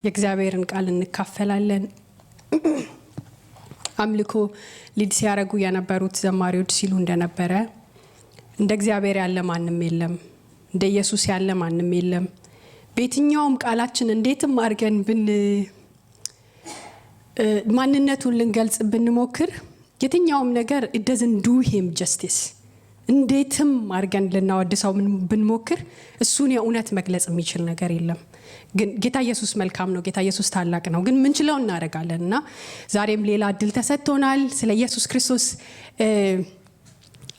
የእግዚአብሔርን ቃል እንካፈላለን። አምልኮ ሊድ ሲያረጉ የነበሩት ዘማሪዎች ሲሉ እንደነበረ እንደ እግዚአብሔር ያለ ማንም የለም፣ እንደ ኢየሱስ ያለ ማንም የለም። በየትኛውም ቃላችን እንዴትም አርገን ማንነቱን ልንገልጽ ብንሞክር የትኛውም ነገር it doesn't do him justice። እንዴትም አርገን ልናወድሰው ብንሞክር እሱን የእውነት መግለጽ የሚችል ነገር የለም። ግን ጌታ ኢየሱስ መልካም ነው፣ ጌታ ኢየሱስ ታላቅ ነው። ግን ምን ችለው እናረጋለንና ዛሬም ሌላ እድል ተሰጥቶናል ስለ ኢየሱስ ክርስቶስ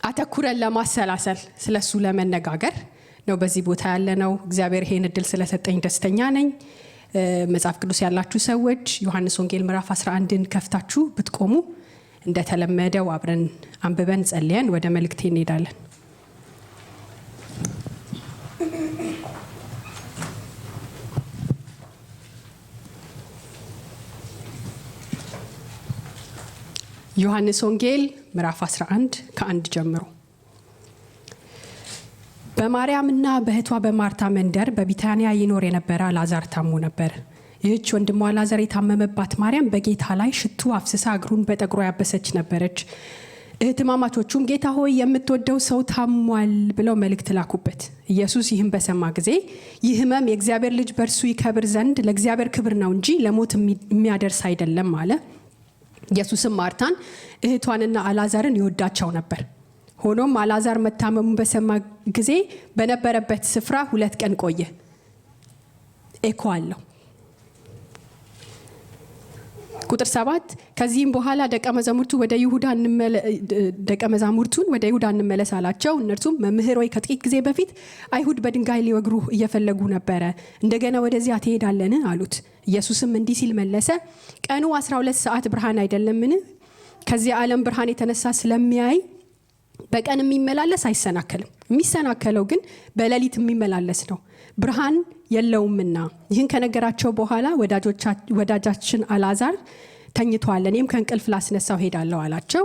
አተኩረን ለማሰላሰል ስለሱ ለመነጋገር ነው በዚህ ቦታ ያለ ነው። እግዚአብሔር ይሄን እድል ስለሰጠኝ ደስተኛ ነኝ። መጽሐፍ ቅዱስ ያላችሁ ሰዎች ዮሐንስ ወንጌል ምዕራፍ 11ን ከፍታችሁ ብትቆሙ እንደተለመደው አብረን አንብበን ጸልየን ወደ መልእክቴ እንሄዳለን። ዮሐንስ ወንጌል ምዕራፍ 11 ከ1 ጀምሮ። በማርያምና በእህቷ በማርታ መንደር በቢታንያ ይኖር የነበረ አልዓዛር ታሞ ነበር። ይህች ወንድሟ አልዓዛር የታመመባት ማርያም በጌታ ላይ ሽቱ አፍስሳ እግሩን በጠጉሯ ያበሰች ነበረች። እህትማማቾቹም ጌታ ሆይ የምትወደው ሰው ታሟል ብለው መልእክት ላኩበት። ኢየሱስ ይህን በሰማ ጊዜ ይህ ሕመም የእግዚአብሔር ልጅ በእርሱ ይከብር ዘንድ ለእግዚአብሔር ክብር ነው እንጂ ለሞት የሚያደርስ አይደለም አለ። ኢየሱስም ማርታን እህቷንና አልዓዛርን ይወዳቸው ነበር። ሆኖም አልዓዛር መታመሙን በሰማ ጊዜ በነበረበት ስፍራ 2 ቀን ቆየ። ኤኮ አለው። ቁጥር 7 ከዚህም በኋላ ደቀ መዛሙርቱን ወደ ይሁዳ እንመለስ አላቸው። እነርሱም መምህር ሆይ ከጥቂት ጊዜ በፊት አይሁድ በድንጋይ ሊወግሩ እየፈለጉ ነበር፣ እንደገና ወደዚያ ትሄዳለን አሉት። ኢየሱስም እንዲህ ሲል መለሰ፣ ቀኑ 12 ሰዓት ብርሃን አይደለምን? ከዚህ ዓለም ብርሃን የተነሳ ስለሚያይ በቀን የሚመላለስ አይሰናከልም፣ የሚሰናከለው ግን በሌሊት የሚመላለስ ነው፣ ብርሃን የለውምና። ይህን ከነገራቸው በኋላ ወዳጃችን አልዓዛር ተኝቷል፣ እኔም ከእንቅልፍ ላስነሳው ሄዳለሁ አላቸው።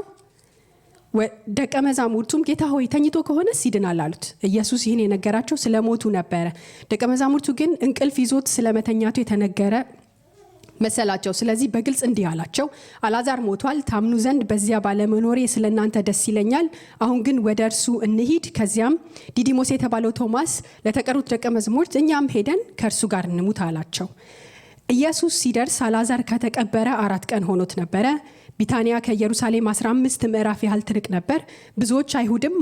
ደቀ መዛሙርቱም ጌታ ሆይ ተኝቶ ከሆነስ ይድናል አሉት። ኢየሱስ ይህን የነገራቸው ስለሞቱ ነበረ። ደቀ መዛሙርቱ ግን እንቅልፍ ይዞት ስለመተኛቱ የተነገረ መሰላቸው። ስለዚህ በግልጽ እንዲህ አላቸው፣ አልዓዛር ሞቷል፣ ታምኑ ዘንድ በዚያ ባለመኖሬ ስለእናንተ ደስ ይለኛል። አሁን ግን ወደ እርሱ እንሂድ። ከዚያም ዲዲሞስ የተባለው ቶማስ ለተቀሩት ደቀ መዛሙርት እኛም ሄደን ከእርሱ ጋር እንሙት አላቸው። ኢየሱስ ሲደርስ አልዓዛር ከተቀበረ 4 ቀን ሆኖት ነበረ። ቢታንያ ከኢየሩሳሌም 15 ምዕራፍ ያህል ትርቅ ነበር። ብዙዎች አይሁድም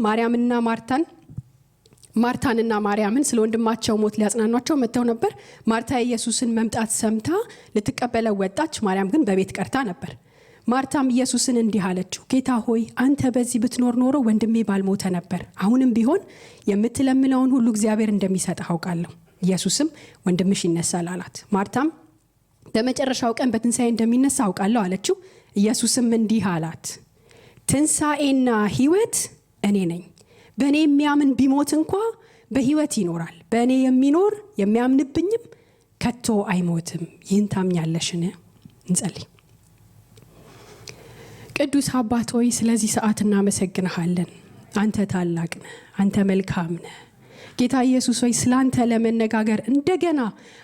ማርታንና ማርያምን ስለ ወንድማቸው ሞት ሊያጽናኗቸው መጥተው ነበር። ማርታ የኢየሱስን መምጣት ሰምታ ልትቀበለው ወጣች፣ ማርያም ግን በቤት ቀርታ ነበር። ማርታም ኢየሱስን እንዲህ አለችው፣ ጌታ ሆይ አንተ በዚህ ብትኖር ኖሮ ወንድሜ ባልሞተ ነበር። አሁንም ቢሆን የምትለምነውን ሁሉ እግዚአብሔር እንደሚሰጥህ አውቃለሁ። ኢየሱስም ወንድምሽ ይነሳል አላት። ማርታም በመጨረሻው ቀን በትንሣኤ እንደሚነሳ አውቃለሁ አለችው። ኢየሱስም እንዲህ አላት፣ ትንሣኤና ሕይወት እኔ ነኝ። በእኔ የሚያምን ቢሞት እንኳ በሕይወት ይኖራል። በእኔ የሚኖር የሚያምንብኝም ከቶ አይሞትም። ይህን ታምኛለሽን? እንጸልይ። ቅዱስ አባት ሆይ ስለዚህ ሰዓት እናመሰግንሃለን። አንተ ታላቅ ነህ፣ አንተ መልካም ነህ። ጌታ ኢየሱስ ሆይ ስላንተ ለመነጋገር እንደገና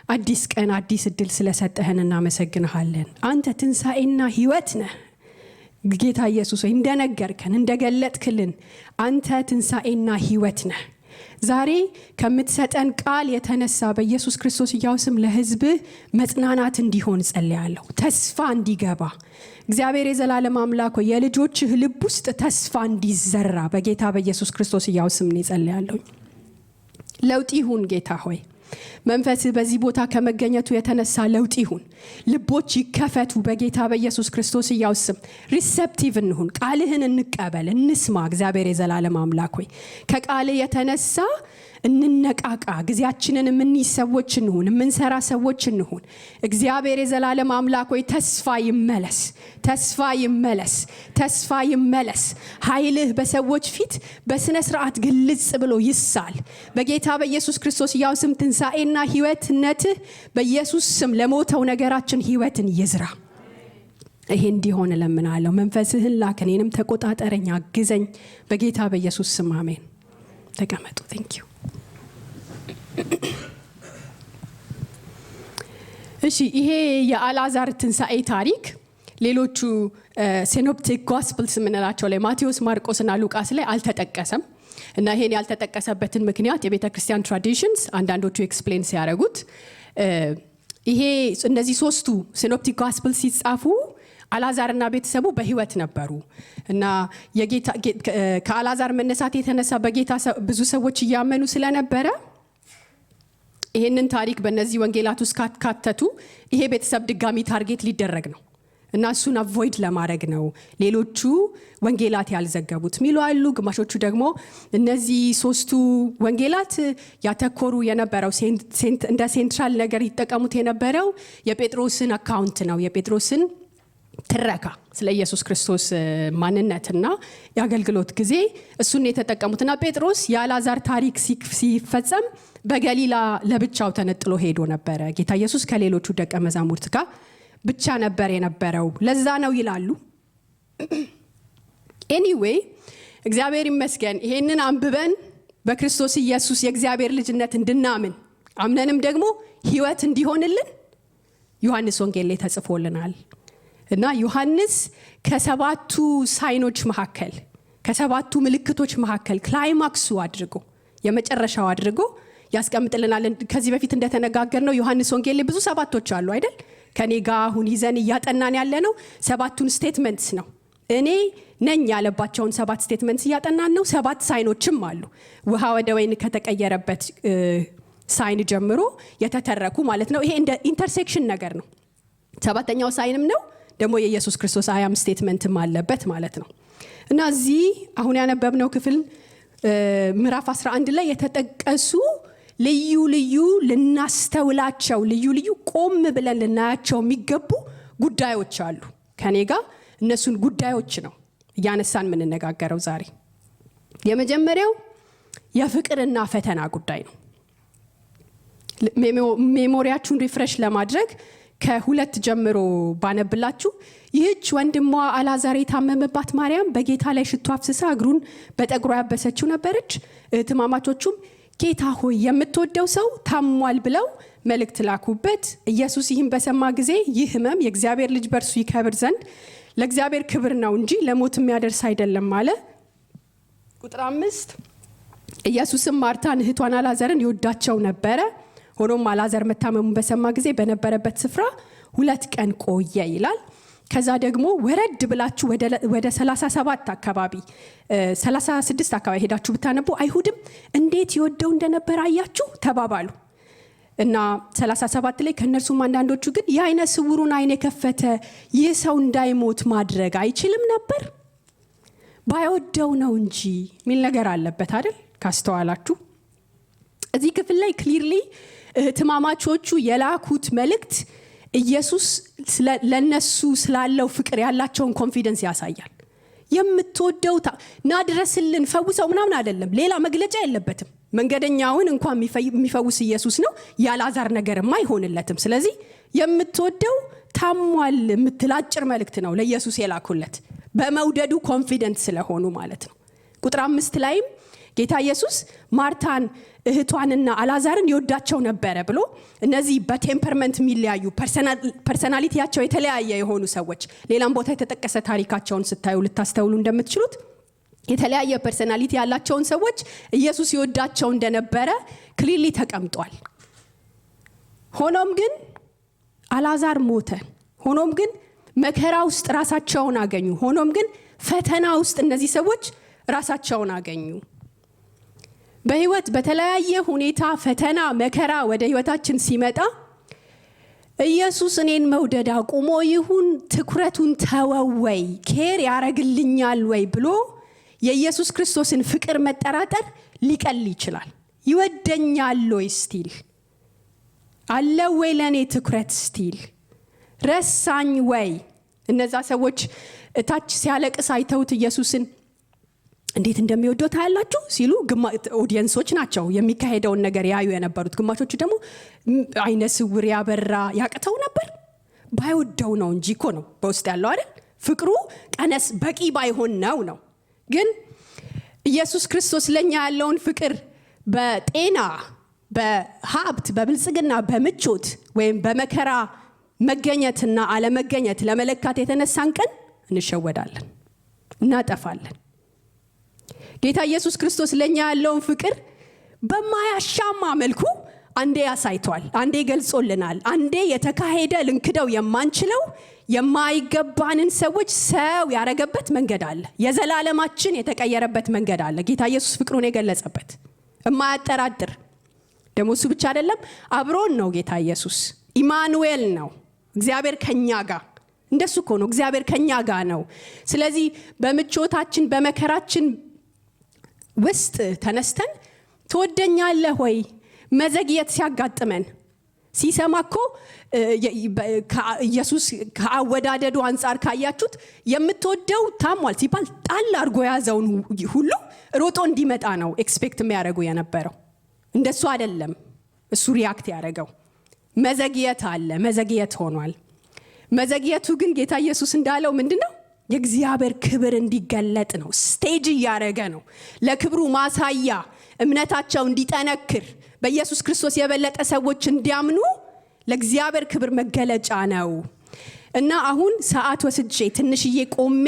አዲስ ቀን አዲስ እድል ስለሰጠህን እናመሰግንሃለን። አንተ ትንሣኤና ሕይወት ነህ። ጌታ ኢየሱስ ሆይ እንደነገርከን እንደገለጥክልን አንተ ትንሣኤና ሕይወት ነህ። ዛሬ ከምትሰጠን ቃል የተነሳ በኢየሱስ ክርስቶስ ኢየሱስም ለሕዝብህ መጽናናት እንዲሆን ጸልያለሁ፣ ተስፋ እንዲገባ። እግዚአብሔር የዘላለም አምላክ ሆይ የልጆችህ ልብ ውስጥ ተስፋ እንዲዘራ በጌታ በኢየሱስ ክርስቶስ ኢየሱስም ጸልያለሁ። ለውጥ ይሁን ጌታ ሆይ፣ መንፈስህ በዚህ ቦታ ከመገኘቱ የተነሳ ለውጥ ይሁን። ልቦች ይከፈቱ በጌታ በኢየሱስ ክርስቶስ ኢየሱስም። ሪሴፕቲቭ እንሁን፣ ቃልህን እንቀበል፣ እንስማ። እግዚአብሔር የዘላለም አምላክ ሆይ ከቃልህ የተነሳ እንነቃቃ። ጊዜያችንን የምንይዝ ሰዎች እንሁን፣ የምንሰራ ሰዎች እንሁን። እግዚአብሔር የዘላለም አምላክ ሆይ ተስፋ ይመለስ፣ ተስፋ ይመለስ፣ ተስፋ ይመለስ። ኃይልህ በሰዎች ፊት በስነ ስርዓት ግልጽ ብሎ ይሳል በጌታ በኢየሱስ ክርስቶስ ኢየሱስም። ትንሣኤና ሕይወትነትህ በኢየሱስ ስም ለሞተው ነገራችን ሕይወትን ይዝራ። ይሄ እንዲሆን እለምናለሁ። መንፈስህን ላክ፣ እኔንም ተቆጣጠረኝ፣ አግዘኝ በጌታ በኢየሱስ ስም አሜን። ተቀመጡ። ቴንክ ዩ። እሺ ይሄ የአልዓዛር ትንሣኤ ታሪክ ሌሎቹ ሲኖፕቲክ ጎስፐልስ የምንላቸው ላይ ማቴዎስ፣ ማርቆስና ሉቃስ ላይ አልተጠቀሰም እና ይሄን ያልተጠቀሰበትን ምክንያት የቤተክርስቲያን ትራዲሽንስ አንዳንዶቹ ኤክስፕሌን ሲያደርጉት ይሄ እነዚህ ሶስቱ ሲኖፕቲክ ጎስፐልስ ሲጻፉ አልዓዛርና ቤተሰቡ በህይወት ነበሩ እና ከአልዓዛር መነሳት የተነሳ በጌታ ብዙ ሰዎች እያመኑ ስለነበረ ይሄንን ታሪክ በእነዚህ ወንጌላት ውስጥ ካተቱ ይሄ ቤተሰብ ድጋሚ ታርጌት ሊደረግ ነው እና እሱን አቮይድ ለማድረግ ነው ሌሎቹ ወንጌላት ያልዘገቡት ሚሉ አሉ። ግማሾቹ ደግሞ እነዚህ ሶስቱ ወንጌላት ያተኮሩ የነበረው እንደ ሴንትራል ነገር ይጠቀሙት የነበረው የጴጥሮስን አካውንት ነው፣ የጴጥሮስን ትረካ ስለ ኢየሱስ ክርስቶስ ማንነትና የአገልግሎት ጊዜ እሱን የተጠቀሙትና ጴጥሮስ የአልዓዛር ታሪክ ሲፈጸም በገሊላ ለብቻው ተነጥሎ ሄዶ ነበረ። ጌታ ኢየሱስ ከሌሎቹ ደቀ መዛሙርት ጋር ብቻ ነበር የነበረው። ለዛ ነው ይላሉ። ኤኒዌይ እግዚአብሔር ይመስገን ይሄንን አንብበን በክርስቶስ ኢየሱስ የእግዚአብሔር ልጅነት እንድናምን አምነንም ደግሞ ህይወት እንዲሆንልን ዮሐንስ ወንጌል ላይ ተጽፎልናል እና ዮሐንስ ከሰባቱ ሳይኖች መካከል ከሰባቱ ምልክቶች መካከል ክላይማክሱ አድርጎ የመጨረሻው አድርጎ ያስቀምጥልናል። ከዚህ በፊት እንደተነጋገርነው ዮሐንስ ወንጌል ላይ ብዙ ሰባቶች አሉ አይደል? ከኔ ጋር አሁን ይዘን እያጠናን ያለነው ሰባቱን ስቴትመንትስ ነው። እኔ ነኝ ያለባቸውን ሰባት ስቴትመንትስ እያጠናን ነው። ሰባት ሳይኖችም አሉ። ውሃ ወደ ወይን ከተቀየረበት ሳይን ጀምሮ የተተረኩ ማለት ነው። ይሄ እንደ ኢንተርሴክሽን ነገር ነው። ሰባተኛው ሳይንም ነው ደግሞ የኢየሱስ ክርስቶስ አያም ስቴትመንትም አለበት ማለት ነው። እና እዚህ አሁን ያነበብነው ክፍል ምዕራፍ 11 ላይ የተጠቀሱ ልዩ ልዩ ልናስተውላቸው ልዩ ቆም ብለን ልናያቸው የሚገቡ ጉዳዮች አሉ። ከኔ ጋር እነሱን ጉዳዮች ነው እያነሳን የምንነጋገረው ዛሬ። የመጀመሪያው የፍቅርና ፈተና ጉዳይ ነው። ሜሞሪያችሁን ሪፍሬሽ ለማድረግ ከሁለት ጀምሮ ባነብላችሁ ይህች ወንድሟ አልዓዛር የታመመባት ማርያም በጌታ ላይ ሽቶ አፍስሳ እግሩን በጠጉሯ ያበሰችው ነበረች። እህትማማቾቹም ጌታ ሆይ የምትወደው ሰው ታሟል ብለው መልእክት ላኩበት። ኢየሱስ ይህን በሰማ ጊዜ ይህ ህመም የእግዚአብሔር ልጅ በእርሱ ይከብር ዘንድ ለእግዚአብሔር ክብር ነው እንጂ ለሞት የሚያደርስ አይደለም አለ። ቁጥር 5 ኢየሱስም ማርታን እህቷን አልዓዛርን ይወዳቸው ነበረ። ሆኖም አልዓዛር መታመሙን በሰማ ጊዜ በነበረበት ስፍራ 2 ቀን ቆየ ይላል። ከዛ ደግሞ ወረድ ብላችሁ ወደ 37 አካባቢ 36 አካባቢ ሄዳችሁ ብታነቡ አይሁድም እንዴት ይወደው እንደነበር አያችሁ ተባባሉ እና 37 ላይ ከነርሱም አንዳንዶቹ ግን የዓይነ ስውሩን ዓይን የከፈተ ይህ ሰው እንዳይሞት ማድረግ አይችልም ነበር ባይወደው ነው እንጂ ሚል ነገር አለበት አይደል? ካስተዋላችሁ እዚህ ክፍል ላይ ክሊርሊ እህትማማቾቹ የላኩት መልእክት ኢየሱስ ለነሱ ስላለው ፍቅር ያላቸውን ኮንፊደንስ ያሳያል። የምትወደው ናድረስልን ፈውሰው ምናምን አይደለም፣ ሌላ መግለጫ የለበትም። መንገደኛውን እንኳን የሚፈውስ ኢየሱስ ነው፣ የአልዓዛር ነገርማ አይሆንለትም። ስለዚህ የምትወደው ታሟል የምትላጭር መልእክት ነው ለኢየሱስ የላኩለት፣ በመውደዱ ኮንፊደንት ስለሆኑ ማለት ነው። ቁጥር 5 ላይም ጌታ ኢየሱስ ማርታን እህቷንና አልዓዛርን ይወዳቸው ነበረ ብሎ እነዚህ በቴምፐርመንት የሚለያዩ ፐርሰናሊቲያቸው የተለያየ የሆኑ ሰዎች ሌላም ቦታ የተጠቀሰ ታሪካቸውን ስታዩ ልታስተውሉ እንደምትችሉት የተለያየ ፐርሰናሊቲ ያላቸውን ሰዎች ኢየሱስ ይወዳቸው እንደነበረ ክሊርሊ ተቀምጧል። ሆኖም ግን አልዓዛር ሞተ። ሆኖም ግን መከራ ውስጥ ራሳቸውን አገኙ። ሆኖም ግን ፈተና ውስጥ እነዚህ ሰዎች ራሳቸውን አገኙ። በህይወት በተለያየ ሁኔታ ፈተና መከራ ወደ ህይወታችን ሲመጣ ኢየሱስ እኔን መውደድ አቁሞ ይሁን ትኩረቱን ተወወይ ኬር ያረግልኛል ወይ ብሎ የኢየሱስ ክርስቶስን ፍቅር መጠራጠር ሊቀል ይችላል። ይወደኛል ወይ ስቲል አለ ወይ ለኔ ትኩረት ስቲል ረሳኝ ወይ? እነዛ ሰዎች ታች ሲያለቅስ አይተውት ኢየሱስን እንዴት እንደሚወደው ታያላችሁ ሲሉ ኦዲየንሶች ናቸው የሚካሄደውን ነገር ያዩ የነበሩት። ግማሾቹ ደግሞ ዓይነ ስውር ያበራ ያቅተው ነበር። ባይወደው ነው እንጂ እኮ ነው በውስጥ ያለው አይደል? ፍቅሩ ቀነስ በቂ ባይሆን ነው። ግን ኢየሱስ ክርስቶስ ለኛ ያለውን ፍቅር በጤና በሀብት በብልጽግና በምቾት ወይም በመከራ መገኘትና አለመገኘት ለመለካት የተነሳን ቀን እንሸወዳለን፣ እናጠፋለን። ጌታ ኢየሱስ ክርስቶስ ለኛ ያለውን ፍቅር በማያሻማ መልኩ አንዴ ያሳይቷል፣ አንዴ ገልጾልናል። አንዴ የተካሄደ ልንክደው የማንችለው የማይገባንን ሰዎች ሰው ያረገበት መንገድ አለ። የዘላለማችን የተቀየረበት መንገድ አለ። ጌታ ኢየሱስ ፍቅሩን የገለጸበት የማያጠራጥር ደግሞ እሱ ብቻ አይደለም፣ አብሮን ነው። ጌታ ኢየሱስ ኢማኑኤል ነው፣ እግዚአብሔር ከኛ ጋር። እንደሱ እኮ ነው፣ እግዚአብሔር ከኛ ጋር ነው። ስለዚህ በምቾታችን በመከራችን ውስጥ ተነስተን ትወደኛለህ ወይ መዘግየት ሲያጋጥመን ሲሰማኮ ኢየሱስ ከአወዳደዱ አንፃር ካያችሁት የምትወደው ታሟል ሲባል ጣል አድርጎ ያዘውን ሁሉ ሮጦ እንዲመጣ ነው ኤክስፔክት የሚያደርጉ የነበረው። እንደሱ አይደለም እሱ ሪአክት ያደረገው። መዘግየት አለ፣ መዘግየት ሆኗል። መዘግየቱ ግን ጌታ ኢየሱስ እንዳለው ምንድነው? የእግዚአብሔር ክብር እንዲገለጥ ነው። ስቴጅ እያደረገ ነው፣ ለክብሩ ማሳያ፣ እምነታቸው እንዲጠነክር፣ በኢየሱስ ክርስቶስ የበለጠ ሰዎች እንዲያምኑ ለእግዚአብሔር ክብር መገለጫ ነው። እና አሁን ሰዓት ወስጄ ትንሽዬ ቆሜ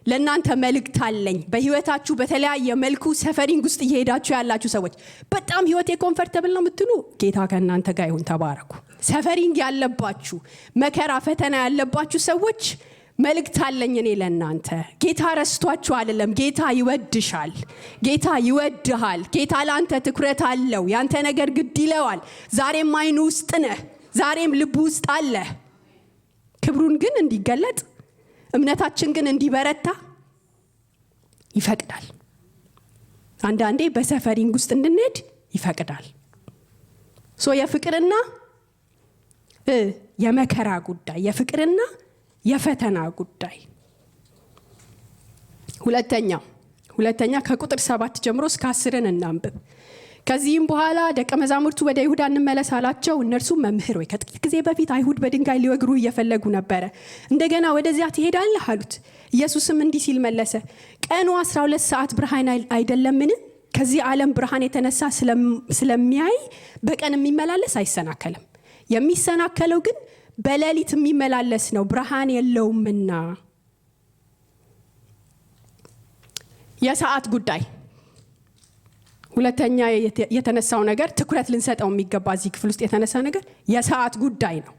ለእናንተ መልእክት አለኝ። በህይወታችሁ በተለያየ መልኩ ሰፈሪንግ ውስጥ እየሄዳችሁ ያላችሁ ሰዎች፣ በጣም ህይወቴ ኮምፈርተብል ነው የምትሉ፣ ጌታ ከእናንተ ጋር ይሁን፣ ተባረኩ። ሰፈሪንግ ያለባችሁ መከራ ፈተና ያለባችሁ ሰዎች መልእክት አለኝ እኔ ለእናንተ። ጌታ ረስቷችሁ አይደለም፣ ጌታ ይወድሻል፣ ጌታ ይወድሃል። ጌታ ለአንተ ትኩረት አለው፣ ያንተ ነገር ግድ ይለዋል። ዛሬም አይኑ ውስጥ ነህ፣ ዛሬም ልቡ ውስጥ አለ። ክብሩን ግን እንዲገለጥ፣ እምነታችን ግን እንዲበረታ ይፈቅዳል። አንዳንዴ በሰፈሪንግ ውስጥ እንድንሄድ ይፈቅዳል። የፍቅርና የመከራ ጉዳይ፣ የፍቅርና የፈተና ጉዳይ። ሁለተኛ ከቁጥር 7 ጀምሮ እስከ 10 እናንብብ። ከዚህም በኋላ ደቀ መዛሙርቱ ወደ ይሁዳ እንመለስ አላቸው። እነርሱም መምህር ሆይ ከጥቂት ጊዜ በፊት አይሁድ በድንጋይ ሊወግሩ እየፈለጉ ነበር፣ እንደገና ወደዚያ ትሄዳለህ አሉት። ኢየሱስም እንዲህ ሲል መለሰ፣ ቀኑ 12 ሰዓት ብርሃን አይደለምን? ከዚህ ዓለም ብርሃን የተነሳ ስለሚያይ በቀን የሚመላለስ አይሰናከልም። የሚሰናከለው ግን በሌሊት የሚመላለስ ነው፣ ብርሃን የለውምና። የሰዓት ጉዳይ ሁለተኛ የተነሳው ነገር፣ ትኩረት ልንሰጠው የሚገባ እዚህ ክፍል ውስጥ የተነሳ ነገር የሰዓት ጉዳይ ነው።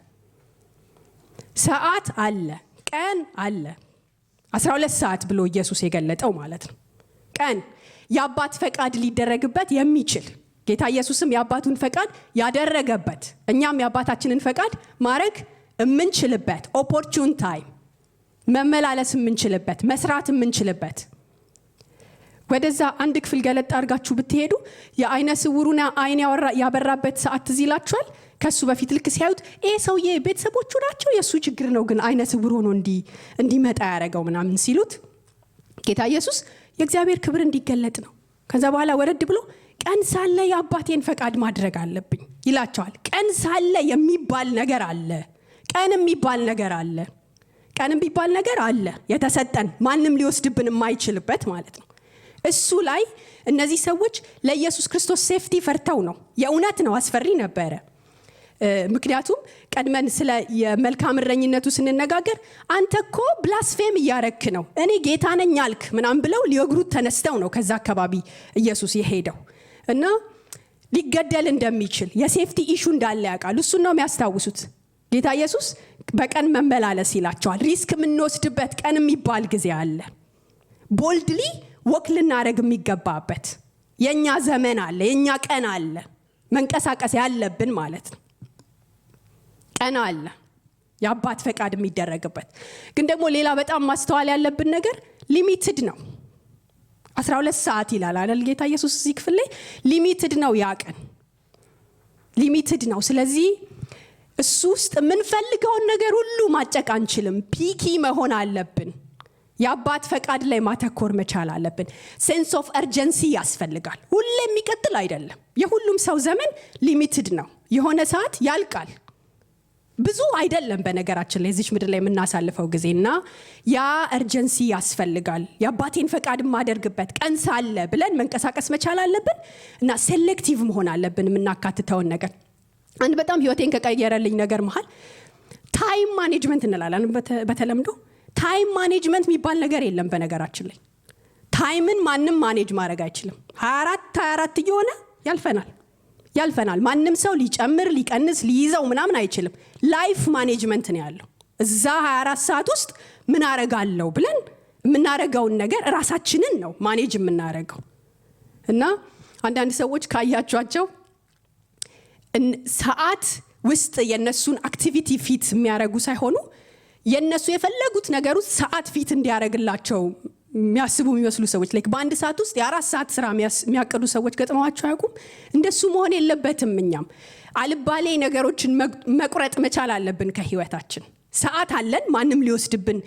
ሰዓት አለ፣ ቀን አለ። 12 ሰዓት ብሎ ኢየሱስ የገለጠው ማለት ነው። ቀን የአባት ፈቃድ ሊደረግበት የሚችል፣ ጌታ ኢየሱስም የአባቱን ፈቃድ ያደረገበት፣ እኛም የአባታችንን ፈቃድ ማድረግ የምንችልበት ኦፖርቹን ታይም፣ መመላለስ የምንችልበት፣ መስራት የምንችልበት። ወደዛ አንድ ክፍል ገለጥ አድርጋችሁ ብትሄዱ የአይነ ስውሩና አይን ያበራበት ሰዓት ትዝ ይላችኋል። ከሱ በፊት ልክ ሲያዩት ይሄ ሰውዬ ቤተሰቦቹ ናቸው፣ የሱ ችግር ነው ግን አይነ ስውር ሆኖ እንዲመጣ ያደረገው ምናምን ሲሉት፣ ጌታ ኢየሱስ የእግዚአብሔር ክብር እንዲገለጥ ነው። ከዛ በኋላ ወረድ ብሎ ቀን ሳለ የአባቴን ፈቃድ ማድረግ አለብኝ ይላቸዋል። ቀን ሳለ የሚባል ነገር አለ። ቀን የሚባል ነገር አለ። ቀን የሚባል ነገር አለ የተሰጠን፣ ማንም ሊወስድብን የማይችልበት ማለት ነው። እሱ ላይ እነዚህ ሰዎች ለኢየሱስ ክርስቶስ ሴፍቲ ፈርተው ነው። የእውነት ነው፣ አስፈሪ ነበረ። ምክንያቱም ቀድመን ስለ የመልካም እረኝነቱ ስንነጋገር አንተ እኮ ብላስፌም እያረክ ነው፣ እኔ ጌታ ነኝ አልክ ምናምን ብለው ሊወግሩት ተነስተው ነው ከዛ አካባቢ ኢየሱስ የሄደው እና ሊገደል እንደሚችል የሴፍቲ ኢሹ እንዳለ ያውቃሉ። እሱን ነው የሚያስታውሱት። ጌታ ኢየሱስ በቀን መመላለስ ይላቸዋል። ሪስክ የምንወስድበት ቀን የሚባል ጊዜ አለ። ቦልድሊ ወክ ልናደርግ የሚገባበት የኛ ዘመን አለ፣ የኛ ቀን አለ፣ መንቀሳቀስ ያለብን ማለት ነው። ቀን አለ የአባት ፈቃድ የሚደረግበት። ግን ደግሞ ሌላ በጣም ማስተዋል ያለብን ነገር ሊሚትድ ነው። 12 ሰዓት ይላል አይደል ጌታ ኢየሱስ እዚህ ክፍል ላይ። ሊሚትድ ነው፣ ያ ቀን ሊሚትድ ነው። ስለዚህ እሱ ውስጥ የምንፈልገውን ነገር ሁሉ ማጨቅ አንችልም። ፒኪ መሆን አለብን። የአባት ፈቃድ ላይ ማተኮር መቻል አለብን። ሴንስ ኦፍ አርጀንሲ ያስፈልጋል። ሁሌ የሚቀጥል አይደለም። የሁሉም ሰው ዘመን ሊሚትድ ነው። የሆነ ሰዓት ያልቃል። ብዙ አይደለም በነገራችን ላይ እዚች ምድር ላይ የምናሳልፈው ጊዜና ያ እርጀንሲ ያስፈልጋል። የአባቴን ፈቃድ ማደርግበት ቀን ሳለ ብለን መንቀሳቀስ መቻል አለብን እና ሴሌክቲቭ መሆን አለብን የምናካትተውን ነገር። አንድ በጣም ህይወቴን ከቀየረልኝ ነገር መሃል ታይም ማኔጅመንት እንላለን በተለምዶ። ታይም ማኔጅመንት የሚባል ነገር የለም በነገራችን ላይ። ታይምን ማንም ማኔጅ ማድረግ አይችልም። 24 እየሆነ ያልፈናል። ማንም ሰው ሊጨምር ሊቀንስ ሊይዘው ምናምን አይችልም። ላይፍ ማኔጅመንት ነው ያለው። እዛ 24 ሰዓት ውስጥ ምን አረጋለሁ ብለን የምናረጋውን ነገር ራሳችንን ነው ማኔጅ የምናረገው። እና አንዳንድ ሰዎች ካያቸዋቸው ሰዓት ውስጥ የነሱን አክቲቪቲ ፊት የሚያረጉ ሳይሆኑ የነሱ የፈለጉት ነገር ውስጥ ሰዓት ፊት እንዲያረግላቸው የሚያስቡ የሚመስሉ ሰዎች ላይክ በአንድ ሰዓት ውስጥ የ4 ሰዓት ስራ የሚያቀዱ ሰዎች ገጥመዋቸው አያውቁም? እንደሱ መሆን የለበትም። እኛም አልባሌ ነገሮችን መቁረጥ መቻል አለብን ከህይወታችን። ሰዓት አለን ማንም ሊወስድብን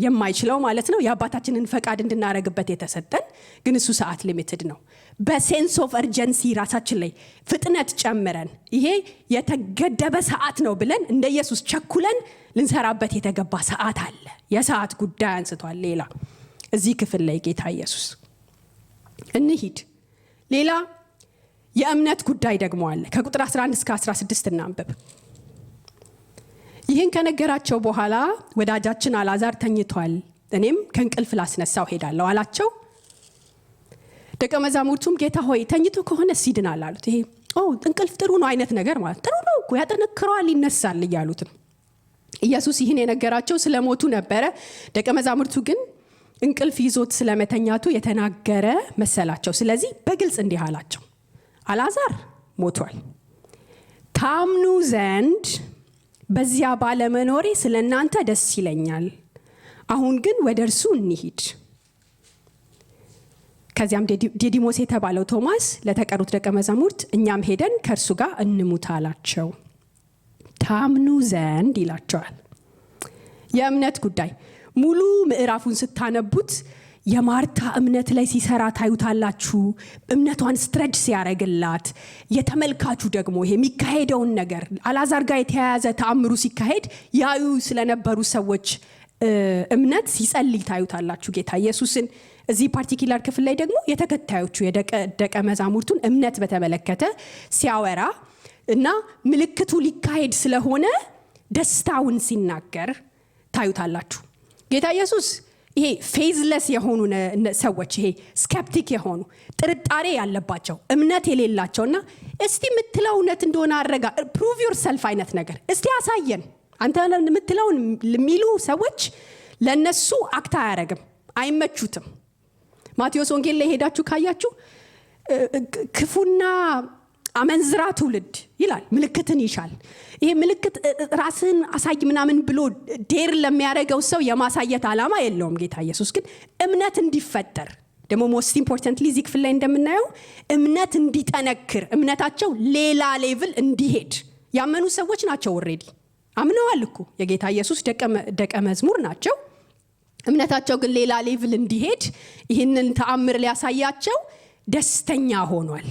የማይችለው ማለት ነው። የአባታችንን ፈቃድ እንድናረግበት የተሰጠን ግን እሱ ሰዓት ሊሚትድ ነው። በሴንስ ኦፍ አርጀንሲ ራሳችን ላይ ፍጥነት ጨምረን ይሄ የተገደበ ሰዓት ነው ብለን እንደ ኢየሱስ ቸኩለን ልንሰራበት የተገባ ሰዓት አለ። የሰዓት ጉዳይ አንስቷል። ሌላ እዚህ ክፍል ላይ ጌታ ኢየሱስ እንሂድ። ሌላ የእምነት ጉዳይ ደግሞ አለ። ከቁጥር 11 እስከ 16 እናንብብ። ይህን ከነገራቸው በኋላ ወዳጃችን አልዓዛር ተኝቷል፣ እኔም ከእንቅልፍ ላስነሳው ሄዳለሁ አላቸው። ደቀ መዛሙርቱም ጌታ ሆይ ተኝቶ ከሆነ ይድናል አሉት። ይሄ እንቅልፍ ጥሩ ነው አይነት ነገር ማለት ጥሩ ነው እኮ ያጠነክረዋል ይነሳል እያሉት ነው። ኢየሱስ ይህን የነገራቸው ስለሞቱ ነበረ። ደቀ መዛሙርቱ ግን እንቅልፍ ይዞት ስለመተኛቱ የተናገረ መሰላቸው። ስለዚህ በግልጽ እንዲህ አላቸው፣ አልዓዛር ሞቷል። ታምኑ ዘንድ በዚያ ባለመኖሬ ስለእናንተ ደስ ይለኛል። አሁን ግን ወደ እርሱ እንሂድ። ከዚያም ዲዲሞስ የተባለው ቶማስ ለተቀሩት ደቀ መዛሙርት እኛም ሄደን ከእርሱ ጋር እንሙት አላቸው። ታምኑ ዘንድ ይላቸዋል። የእምነት ጉዳይ ሙሉ ምዕራፉን ስታነቡት የማርታ እምነት ላይ ሲሰራ ታዩታላችሁ። እምነቷን ስትረጅ ሲያረግላት፣ የተመልካቹ ደግሞ ይሄ የሚካሄደውን ነገር አልዓዛር ጋር የተያያዘ ተአምሩ ሲካሄድ ያዩ ስለነበሩ ሰዎች እምነት ሲጸልይ ታዩታላችሁ ጌታ ኢየሱስን። እዚህ ፓርቲኩላር ክፍል ላይ ደግሞ የተከታዮቹ የደቀ መዛሙርቱን እምነት በተመለከተ ሲያወራ እና ምልክቱ ሊካሄድ ስለሆነ ደስታውን ሲናገር ታዩታላችሁ። ጌታ ኢየሱስ ይሄ ፌዝለስ የሆኑ ሰዎች፣ ይሄ ስኬፕቲክ የሆኑ ጥርጣሬ ያለባቸው እምነት የሌላቸውና እስቲ የምትለው እውነት እንደሆነ አረጋ ፕሩቭ ዮርሰልፍ አይነት ነገር እስቲ አሳየን አንተ የምትለውን የሚሉ ሰዎች ለነሱ አክታ አያረግም፣ አይመቹትም። ማቴዎስ ወንጌል ላይ ሄዳችሁ ካያችሁ ክፉና አመንዝራ ትውልድ ይላል ምልክትን ይሻል። ይሄ ምልክት ራስን አሳይ ምናምን ብሎ ዴር ለሚያረገው ሰው የማሳየት ዓላማ የለውም። ጌታ ኢየሱስ ግን እምነት እንዲፈጠር ደግሞ ሞስት ኢምፖርታንትሊ እዚህ ክፍል ላይ እንደምናየው እምነት እንዲጠነክር፣ እምነታቸው ሌላ ሌቭል እንዲሄድ ያመኑ ሰዎች ናቸው። ኦሬዲ አምነዋል እኮ የጌታ ኢየሱስ ደቀ መዝሙር ናቸው። እምነታቸው ግን ሌላ ሌቭል እንዲሄድ ይህንን ተአምር ሊያሳያቸው ደስተኛ ሆኗል።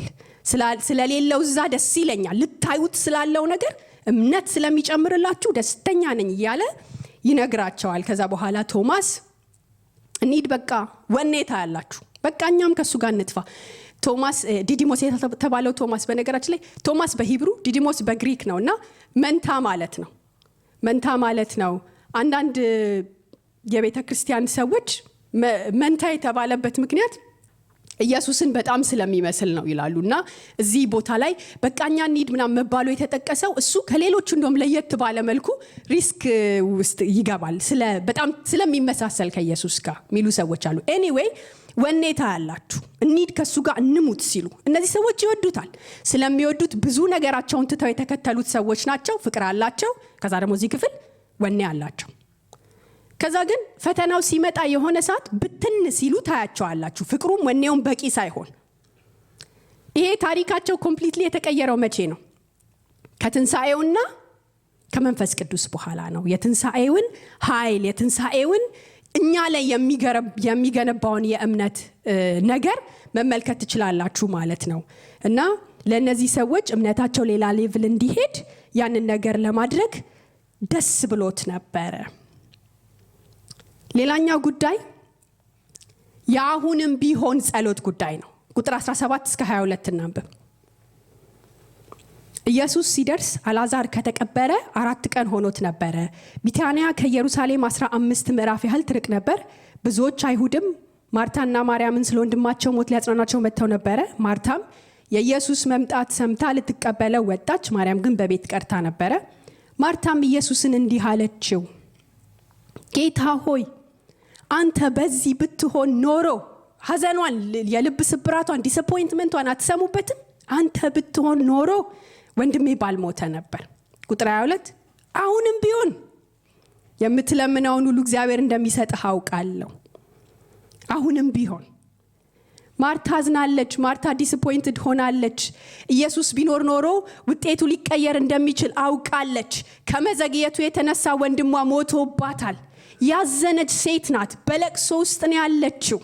ስለሌለው እዛ ደስ ይለኛል፣ ልታዩት ስላለው ነገር እምነት ስለሚጨምርላችሁ ደስተኛ ነኝ እያለ ይነግራቸዋል። ከዛ በኋላ ቶማስ እንሂድ በቃ ወኔታ ያላችሁ በቃ እኛም ከሱ ጋር እንጥፋ። ቶማስ ዲዲሞስ የተባለው ቶማስ በነገራችን ላይ ቶማስ በሂብሩ ዲዲሞስ በግሪክ ነውና መንታ ማለት ነው። አንዳንድ የቤተ ክርስቲያን ሰዎች መንታ የተባለበት ምክንያት ኢየሱስን በጣም ስለሚመስል ነው ይላሉና እዚህ ቦታ ላይ በቃኛ እንሂድ ምናምን መባሉ የተጠቀሰው እሱ ከሌሎቹ እንደውም ለየት ባለ መልኩ ሪስክ ውስጥ ይገባል በጣም ስለሚመሳሰል ከኢየሱስ ጋር የሚሉ ሰዎች አሉ። ኤኒዌይ ወኔታ ያላችሁ እንሂድ ከሱ ጋር እንሙት ሲሉ እነዚህ ሰዎች ይወዱታል። ስለሚወዱት ብዙ ነገራቸውን ትተው የተከተሉት ሰዎች ናቸው። ፍቅር አላቸው። ከዛ ደግሞ እዚህ ክፍል ወኔ አላቸው። ከዛ ግን ፈተናው ሲመጣ የሆነ ሰዓት ብትን ሲሉ ታያቸዋላችሁ። ፍቅሩም ወኔውም በቂ ሳይሆን ይሄ ታሪካቸው ኮምፕሊትሊ የተቀየረው መቼ ነው? ከትንሳኤውና ከመንፈስ ቅዱስ በኋላ ነው። የትንሳኤውን ኃይል የትንሳኤውን እኛ ላይ የሚገነባውን የእምነት ነገር መመልከት ትችላላችሁ ማለት ነው። እና ለነዚህ ሰዎች እምነታቸው ሌላ ሌቭል እንዲሄድ ያንን ነገር ለማድረግ ደስ ብሎት ነበረ። ሌላኛው ጉዳይ ያሁንም ቢሆን ጸሎት ጉዳይ ነው። ቁጥር 17 እስከ 22 እናንብብ። ኢየሱስ ሲደርስ አልዓዛር ከተቀበረ 4 ቀን ሆኖት ነበረ። ቢታንያ ከኢየሩሳሌም 15 ምዕራፍ ያህል ትርቅ ነበር። ብዙዎች አይሁድም ማርታና ማርያምን ስለ ወንድማቸው ሞት ሊያጽናናቸው መጥተው ነበረ። ማርታም የኢየሱስ መምጣት ሰምታ ልትቀበለው ወጣች፣ ማርያም ግን በቤት ቀርታ ነበረ። ማርታም ኢየሱስን እንዲህ አለችው፣ ጌታ ሆይ አንተ በዚህ ብትሆን ኖሮ ሐዘኗን፣ የልብ ስብራቷን፣ ዲስአፖይንትመንቷን አትሰሙበትም? አንተ ብትሆን ኖሮ ወንድሜ ባልሞተ ነበር። ቁጥር 22 አሁንም ቢሆን የምትለምነውን ሁሉ እግዚአብሔር እንደሚሰጥህ አውቃለሁ። አሁንም ቢሆን ማርታ አዝናለች። ማርታ ዲስአፖይንትድ ሆናለች። ኢየሱስ ቢኖር ኖሮ ውጤቱ ሊቀየር እንደሚችል አውቃለች። ከመዘግየቱ የተነሳ ወንድሟ ሞቶባታል። ያዘነች ሴት ናት። በለቅሶ ውስጥ ነው ያለችው።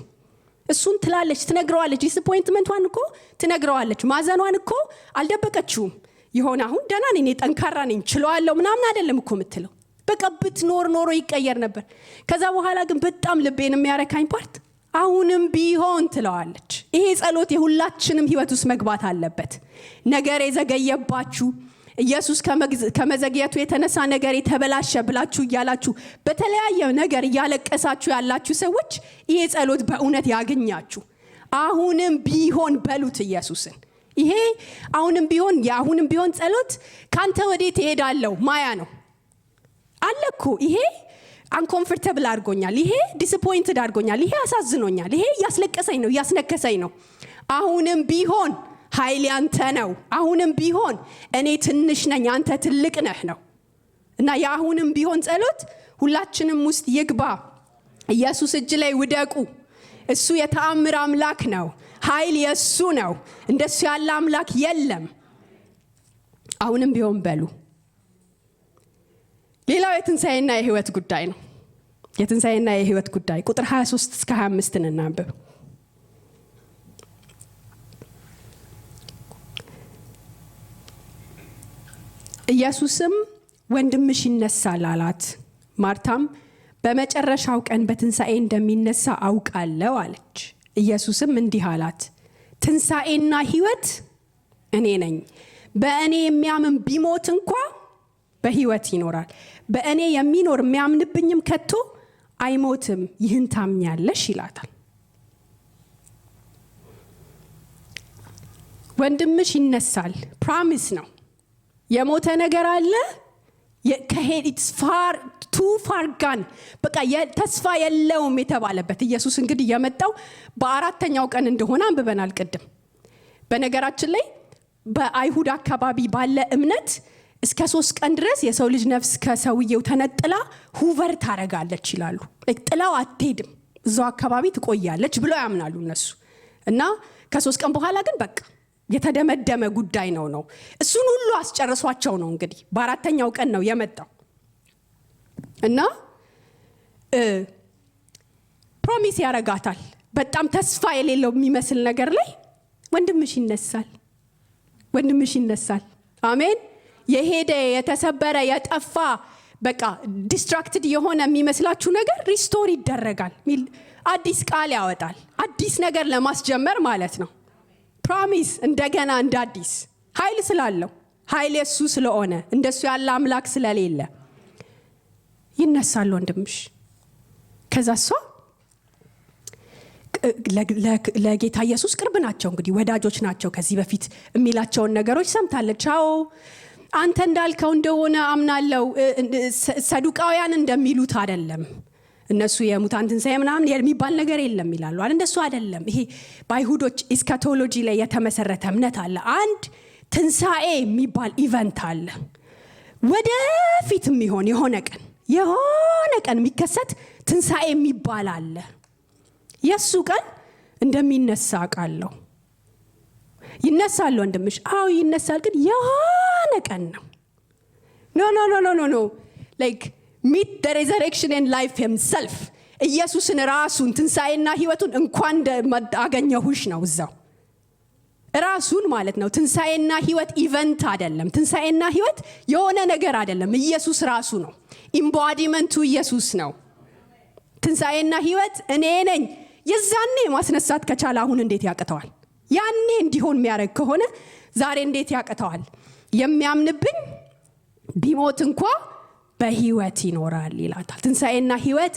እሱን ትላለች፣ ትነግረዋለች። ዲስአፖይንትመንቷን እኮ ትነግረዋለች። ማዘኗን እኮ አልደበቀችውም። ይሆን አሁን ደህና ነኝ፣ ጠንካራ ነኝ፣ ችለዋለሁ ምናምን አይደለም እኮ የምትለው። በቃ ብትኖር ኖሮ ይቀየር ነበር። ከዛ በኋላ ግን በጣም ልቤን የሚያረካኝ ፓርት አሁንም ቢሆን ትለዋለች። ይሄ ጸሎት የሁላችንም ህይወት ውስጥ መግባት አለበት። ነገር የዘገየባችሁ፣ ኢየሱስ ከመዘግየቱ የተነሳ ነገር የተበላሸ ብላችሁ እያላችሁ በተለያየ ነገር እያለቀሳችሁ ያላችሁ ሰዎች ይሄ ጸሎት በእውነት ያገኛችሁ። አሁንም ቢሆን በሉት ኢየሱስን። ይሄ አሁንም ቢሆን የአሁንም ቢሆን ጸሎት ካንተ ወዴት እሄዳለሁ ማያ ነው አለኩ። ይሄ አንኮምፎርታብል አድርጎኛል፣ ይሄ ዲስአፖይንትድ አድርጎኛል፣ ይሄ አሳዝኖኛል፣ ይሄ ያስለቀሰኝ ነው፣ ያስነከሰኝ ነው። አሁንም ቢሆን ኃይል ያንተ ነው። አሁንም ቢሆን እኔ ትንሽ ነኝ፣ አንተ ትልቅ ነህ ነው። እና የአሁንም ቢሆን ጸሎት ሁላችንም ውስጥ ይግባ። ኢየሱስ እጅ ላይ ውደቁ። እሱ የተአምር አምላክ ነው። ኃይል የሱ ነው። እንደሱ ያለ አምላክ የለም። አሁንም ቢሆን በሉ። ሌላው የትንሣኤና የህይወት ጉዳይ ነው። የትንሣኤና የህይወት ጉዳይ ቁጥር 23 እስከ 25 እናንብብ። ኢየሱስም ወንድምሽ ይነሳል አላት። ማርታም በመጨረሻው ቀን በትንሣኤ እንደሚነሳ አውቃለሁ አለች። ኢየሱስም እንዲህ አላት፣ ትንሣኤና ህይወት እኔ ነኝ። በእኔ የሚያምን ቢሞት እንኳ በህይወት ይኖራል። በእኔ የሚኖር የሚያምንብኝም ከቶ አይሞትም። ይህን ታምኛለሽ ይላታል። ወንድምሽ ይነሳል ፕሮሚስ ነው። የሞተ ነገር አለ ከሄድስ ፋር ቱ ፋር ጋን በቃ ተስፋ የለውም የተባለበት። ኢየሱስ እንግዲህ የመጣው በአራተኛው ቀን እንደሆነ አንብበናል ቅድም። በነገራችን ላይ በአይሁድ አካባቢ ባለ እምነት እስከ 3 ቀን ድረስ የሰው ልጅ ነፍስ ከሰውየው ተነጥላ ሁቨር ታረጋለች ይላሉ። ጥላው አትሄድም፣ እዛው አካባቢ ትቆያለች ብለው ያምናሉ እነሱ። እና ከ3 ቀን በኋላ ግን በቃ የተደመደመ ጉዳይ ነው። እሱን ሁሉ አስጨርሷቸው ነው እንግዲህ በአራተኛው ቀን ነው የመጣው። እና ፕሮሚስ ያረጋታል። በጣም ተስፋ የሌለው የሚመስል ነገር ላይ ወንድምሽ ይነሳል፣ ወንድምሽ ይነሳል። አሜን። የሄደ የተሰበረ የጠፋ በቃ ዲስትራክትድ የሆነ የሚመስላችሁ ነገር ሪስቶር ይደረጋል ሚል አዲስ ቃል ያወጣል። አዲስ ነገር ለማስጀመር ማለት ነው። ፕሮሚስ እንደገና እንደ አዲስ ኃይል ስላለው፣ ኃይል የሱ ስለሆነ፣ እንደሱ ያለ አምላክ ስለሌለ ይነሳል ወንድምሽ። ከዛ እሷ ለጌታ ኢየሱስ ቅርብ ናቸው እንግዲህ ወዳጆች ናቸው። ከዚህ በፊት የሚላቸውን ነገሮች ሰምታለች። አዎ አንተ እንዳልከው እንደሆነ አምናለው። ሰዱቃውያን እንደሚሉት አይደለም። እነሱ የሙታን ትንሣኤ ምናምን የሚባል ነገር የለም ይላሉ። እንደሱ አይደለም። ይሄ በአይሁዶች ኢስካቶሎጂ ላይ የተመሰረተ እምነት አለ። አንድ ትንሣኤ የሚባል ኢቨንት አለ። ወደፊት የሚሆን የሆነ ቀን የሚከሰት ትንሣኤ የሚባል አለ። የሱ ቀን እንደሚነሳ ቃለው ይነሳል ወንድምሽ። አዎ ይነሳል፣ ግን የሆነ ቀን ነው። ኖ like meet the resurrection and life himself። ኢየሱስን ራሱን ትንሣኤና ህይወቱን እንኳን አገኘሁሽ ነው እዛው። ራሱን ማለት ነው። ትንሣኤና ህይወት ኢቨንት አይደለም። ትንሣኤና ህይወት የሆነ ነገር አይደለም። ኢየሱስ ራሱ ነው። ኢምቦዲመንቱ ኢየሱስ ነው። ትንሣኤና ህይወት እኔ ነኝ። የዛኔ ማስነሳት ከቻለ አሁን እንዴት ያቅተዋል? ያኔ እንዲሆን የሚያደርግ ከሆነ ዛሬ እንዴት ያቅተዋል? የሚያምንብኝ ቢሞት እንኳ በህይወት ይኖራል ይላታል። ትንሣኤና ህይወት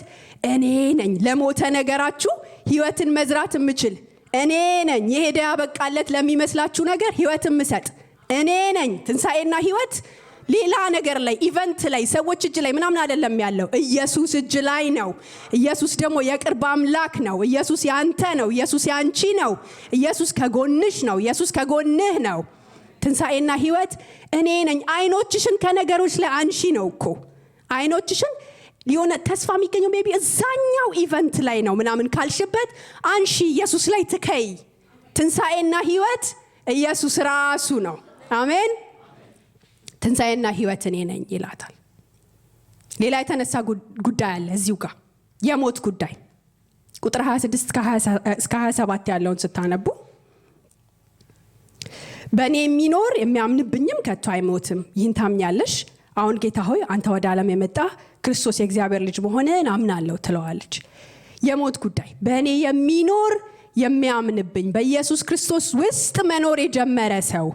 እኔ ነኝ። ለሞተ ነገራችሁ ህይወትን መዝራት የምችል እኔ ነኝ። የሄደ ያበቃለት ለሚመስላችሁ ነገር ህይወትን ምሰጥ እኔ ነኝ። ትንሣኤና ህይወት ሌላ ነገር ላይ ኢቨንት ላይ ሰዎች እጅ ላይ ምናምን አይደለም ያለው፣ ኢየሱስ እጅ ላይ ነው። ኢየሱስ ደግሞ የቅርብ አምላክ ነው። ኢየሱስ ያንተ ነው። ኢየሱስ ያንቺ ነው። ኢየሱስ ከጎንሽ ነው። ኢየሱስ ከጎንህ ነው። ትንሣኤና ህይወት እኔ ነኝ። አይኖችሽን ከነገሮች ላይ አንሺ ነው እኮ። አይኖችሽን ሊሆነ ተስፋ የሚገኘው ሜቢ እዛኛው ኢቨንት ላይ ነው ምናምን ካልሽበት አንሺ፣ ኢየሱስ ላይ ትከይ። ትንሣኤና ህይወት ኢየሱስ ራሱ ነው። አሜን። ትንሣኤና ህይወት እኔ ነኝ ይላታል። ሌላ የተነሳ ጉዳይ አለ እዚሁ ጋር፣ የሞት ጉዳይ። ቁጥር 26 እስከ 27 ያለውን ስታነቡ በእኔ የሚኖር የሚያምንብኝም ከቶ አይሞትም። ይህን ታምኛለሽ? አሁን ጌታ ሆይ አንተ ወደ ዓለም የመጣ ክርስቶስ የእግዚአብሔር ልጅ መሆንህን አምናለሁ ትለዋለች። የሞት ጉዳይ በእኔ የሚኖር የሚያምንብኝ፣ በኢየሱስ ክርስቶስ ውስጥ መኖር የጀመረ ሰው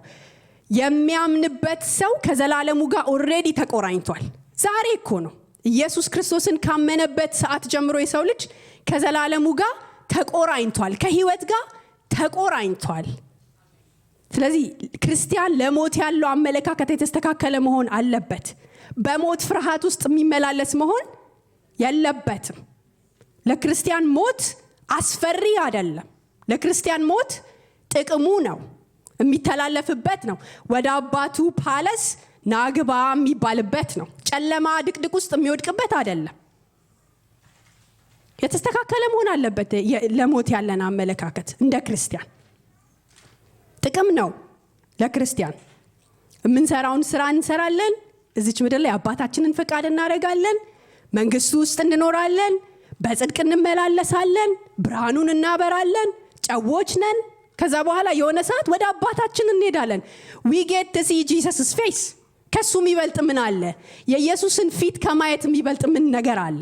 የሚያምንበት ሰው ከዘላለሙ ጋር ኦልሬዲ ተቆራኝቷል። ዛሬ እኮ ነው ኢየሱስ ክርስቶስን ካመነበት ሰዓት ጀምሮ የሰው ልጅ ከዘላለሙ ጋር ተቆራኝቷል፣ ከህይወት ጋር ተቆራኝቷል። ስለዚህ ክርስቲያን ለሞት ያለው አመለካከት የተስተካከለ መሆን አለበት። በሞት ፍርሃት ውስጥ የሚመላለስ መሆን የለበትም። ለክርስቲያን ሞት አስፈሪ አይደለም። ለክርስቲያን ሞት ጥቅሙ ነው፣ የሚተላለፍበት ነው። ወደ አባቱ ፓለስ ናግባ የሚባልበት ነው። ጨለማ ድቅድቅ ውስጥ የሚወድቅበት አይደለም። የተስተካከለ መሆን አለበት። ለሞት ያለን አመለካከት እንደ ክርስቲያን ጥቅም ነው። ለክርስቲያን የምንሰራውን ስራ እንሰራለን። እዚች ምድር ላይ አባታችንን ፈቃድ እናደርጋለን። መንግስቱ ውስጥ እንኖራለን። በጽድቅ እንመላለሳለን። ብርሃኑን እናበራለን። ጨዎች ነን። ከዛ በኋላ የሆነ ሰዓት ወደ አባታችን እንሄዳለን። we get to see Jesus' face። ከሱ የሚበልጥ ምን አለ? የኢየሱስን ፊት ከማየት የሚበልጥ ምን ነገር አለ?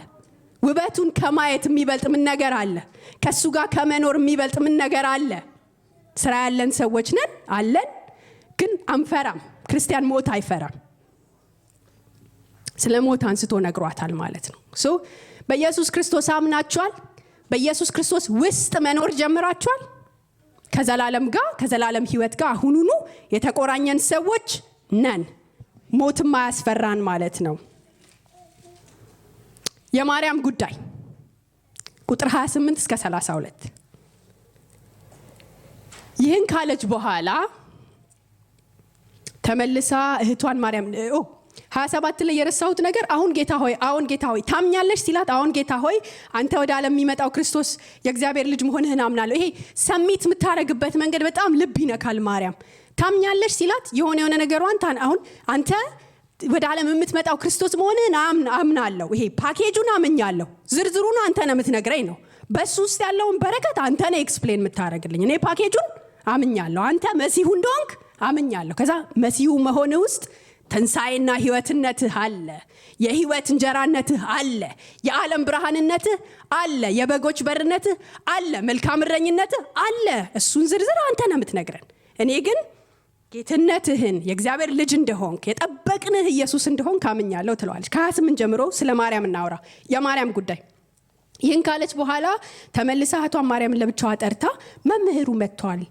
ውበቱን ከማየት የሚበልጥ ምን ነገር አለ? ከሱ ጋር ከመኖር የሚበልጥ ምን ነገር አለ? ስራ ያለን ሰዎች ነን አለን፣ ግን አንፈራም። ክርስቲያን ሞት አይፈራም። ስለ ሞት አንስቶ ነግሯታል ማለት ነው። በኢየሱስ ክርስቶስ አምናችኋል? በኢየሱስ ክርስቶስ ውስጥ መኖር ጀምራችኋል? ከዘላለም ጋር ከዘላለም ህይወት ጋር አሁኑኑ የተቆራኘን ሰዎች ነን። ሞትም አያስፈራን ማለት ነው። የማርያም ጉዳይ ቁጥር 28 እስከ 32። ይህን ካለች በኋላ ተመልሳ እህቷን ማርያም 27 ላይ የረሳሁት ነገር አሁን ጌታ ሆይ ታምኛለሽ ሲላት፣ አሁን ጌታ ሆይ አንተ ወደ ዓለም የሚመጣው ክርስቶስ የእግዚአብሔር ልጅ መሆንህን አምናለሁ። ይሄ ሰሚት የምታረግበት መንገድ በጣም ልብ ይነካል። ማርያም ታምኛለሽ ሲላት የሆነ ነገሯን አሁን አንተ ወደ ዓለም የምትመጣው ክርስቶስ መሆንህን አምናለሁ። ይሄ ፓኬጁን አምኛለሁ፣ ዝርዝሩን አንተ ነህ የምትነግረኝ ነው። በሱ ውስጥ ያለውን በረከት አንተ ነህ ኤክስፕሌን የምታረግልኝ። እኔ ፓኬጁን አምኛለሁ፣ አንተ መሲሁ እንደሆንክ አምኛለሁ። ከዛ መሲሁ መሆን ውስጥ ትንሣኤና ህይወትነትህ አለ፣ የህይወት እንጀራነትህ አለ፣ የዓለም ብርሃንነትህ አለ፣ የበጎች በርነትህ አለ፣ መልካም እረኝነትህ አለ። እሱን ዝርዝር አንተ ነህ የምትነግረን። እኔ ግን ጌትነትህን የእግዚአብሔር ልጅ እንደሆንክ የጠበቅንህ ኢየሱስ እንደሆንክ አምኛለሁ ትለዋለች። ከ28 ጀምሮ ስለ ማርያም እናውራ። የማርያም ጉዳይ ይህን ካለች በኋላ ተመልሳ እህቷን ማርያምን ለብቻዋ ጠርታ መምህሩ መጥቷል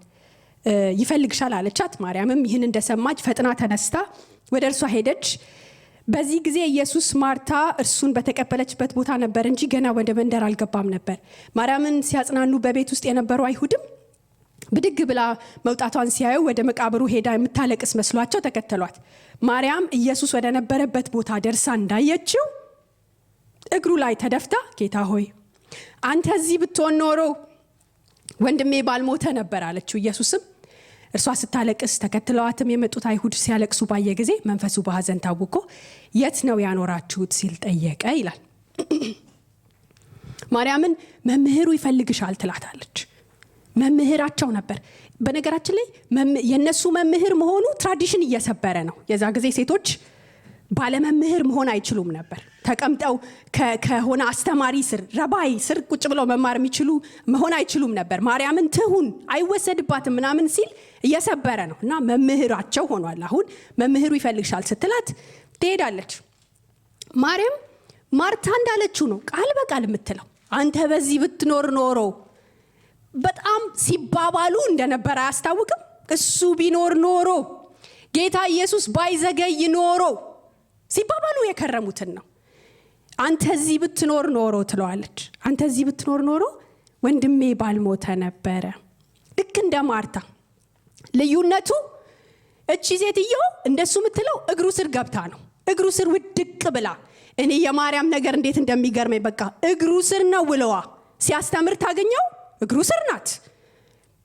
ይፈልግሻል አለቻት። ማርያምም ይህን እንደሰማች ፈጥና ተነስታ ወደ እርሷ ሄደች። በዚህ ጊዜ ኢየሱስ ማርታ እርሱን በተቀበለችበት ቦታ ነበር እንጂ ገና ወደ መንደር አልገባም ነበር። ማርያምን ሲያጽናኑ በቤት ውስጥ የነበሩ አይሁድም ብድግ ብላ መውጣቷን ሲያዩ ወደ መቃብሩ ሄዳ የምታለቅስ መስሏቸው ተከተሏት። ማርያም ኢየሱስ ወደ ነበረበት ቦታ ደርሳ እንዳየችው እግሩ ላይ ተደፍታ ጌታ ሆይ አንተ እዚህ ብትሆን ኖሮ ወንድሜ ባልሞተ ነበር አለችው። ኢየሱስም እርሷ ስታለቅስ ተከትለዋትም የመጡት አይሁድ ሲያለቅሱ ባየ ጊዜ መንፈሱ በሐዘን ታውቆ የት ነው ያኖራችሁት ሲል ጠየቀ ይላል። ማርያምን መምህሩ ይፈልግሻል ትላታለች። መምህራቸው ነበር። በነገራችን ላይ የነሱ መምህር መሆኑ ትራዲሽን እየሰበረ ነው። የዛ ጊዜ ሴቶች ባለመምህር መሆን አይችሉም ነበር። ተቀምጠው ከሆነ አስተማሪ ስር ረባይ ስር ቁጭ ብለው መማር የሚችሉ መሆን አይችሉም ነበር። ማርያምን ትሁን አይወሰድባትም ምናምን ሲል እየሰበረ ነው እና መምህራቸው ሆኗል። አሁን መምህሩ ይፈልግሻል ስትላት ትሄዳለች። ማርያም ማርታ እንዳለችው ነው ቃል በቃል የምትለው። አንተ በዚህ ብትኖር ኖሮ በጣም ሲባባሉ እንደነበረ አያስታውቅም? እሱ ቢኖር ኖሮ ጌታ ኢየሱስ ባይዘገይ ኖሮ ሲባባሉ የከረሙትን ነው። አንተ እዚህ ብትኖር ኖሮ ትለዋለች። አንተ እዚህ ብትኖር ኖሮ ወንድሜ ባልሞተ ነበረ። ልክ እንደ ማርታ። ልዩነቱ እቺ ሴትዮ እንደሱ የምትለው እግሩ ስር ገብታ ነው። እግሩ ስር ውድቅ ብላ። እኔ የማርያም ነገር እንዴት እንደሚገርመኝ በቃ እግሩ ስር ነው ውለዋ ሲያስተምር ታገኘው እግሩ ስር ናት።